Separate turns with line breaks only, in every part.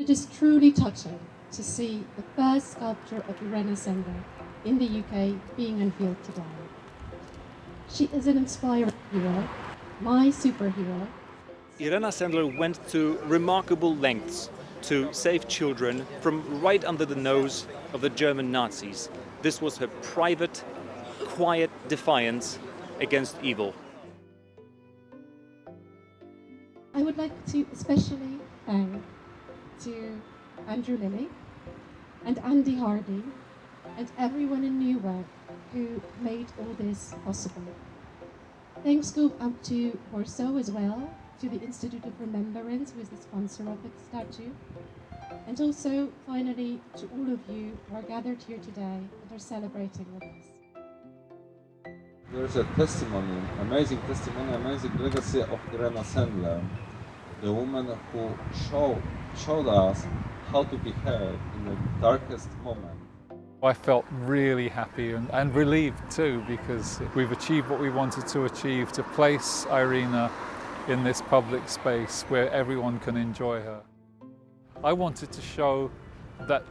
It is truly touching to see the first sculpture of Irena Sendler in the UK being unveiled today. She is an inspiring hero, my superhero.
Irena Sendler went to remarkable lengths to save children from right under the nose of the German Nazis. This was her private, quiet defiance against evil.
I would like to especially thank to Andrew Lilley and Andy Hardy and everyone in Newark who made all this possible. Thanks go up to Warsaw as well, to the Institute of Remembrance, who is the sponsor of the statue, and also finally to all of you who are gathered here today and are celebrating with us.
There's a testimony, amazing legacy of Irena Sendler, the woman who showed us how to be heard in the darkest moment.
I felt really happy and relieved too, because we've achieved what we wanted to achieve, to place Irena in this public space where everyone can enjoy her. I wanted to show that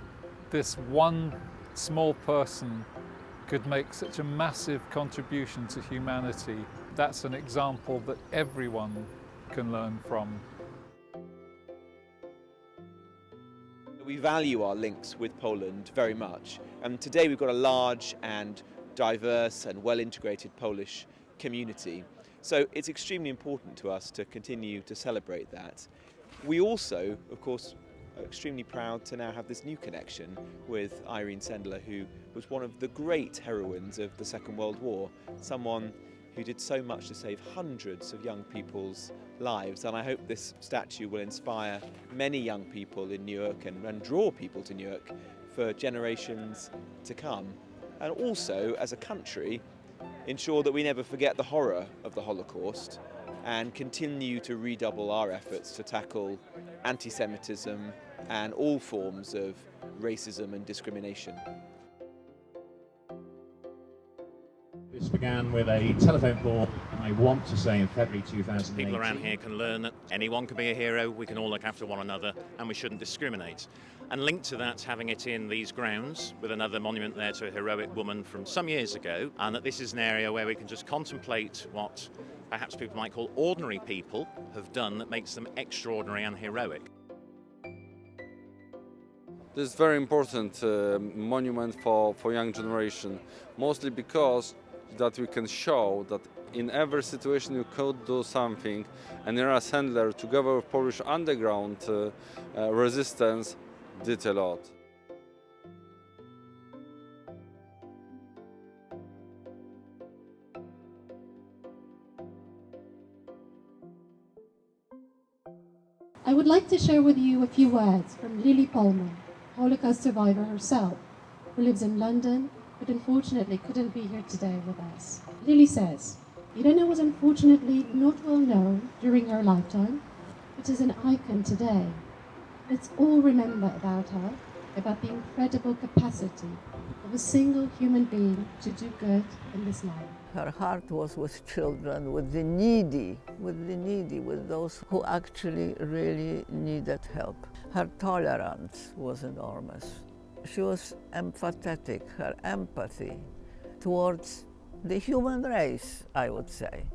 this one small person could make such a massive contribution to humanity. That's an example that everyone can learn from.
We value our links with Poland very much, and today we've got a large and diverse and well-integrated Polish community. So it's extremely important to us to continue to celebrate that. We also, of course, are extremely proud to now have this new connection with Irene Sendler, who was one of the great heroines of the Second World War, someone who did so much to save hundreds of young people's lives. And I hope this statue will inspire many young people in Newark and draw people to Newark for generations to come. And also, as a country, ensure that we never forget the horror of the Holocaust and continue to redouble our efforts to tackle anti-Semitism and all forms of racism and discrimination.
This began with a telephone call, I want to say in February 2018.
People around here can learn that anyone can be a hero, we can all look after one another, and we shouldn't discriminate. And linked to that, having it in these grounds with another monument there to a heroic woman from some years ago, and that this is an area where we can just contemplate what perhaps people might call ordinary people have done that makes them extraordinary and heroic.
This is very important monument for young generation, mostly because that we can show that in every situation you could do something, and Irena Sendler, together with Polish underground resistance, did a lot.
I would like to share with you a few words from Lilley, Holocaust survivor herself, who lives in London, but unfortunately couldn't be here today with us. Lilley says, Irena was unfortunately not well known during her lifetime, but is an icon today. Let's all remember about her, about the incredible capacity of a single human being to do good in this life.
Her heart was with children, with the needy, with those who actually really needed help. Her tolerance was enormous. She was empathetic, her empathy towards the human race, I would say.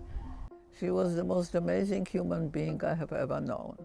She was the most amazing human being I have ever known.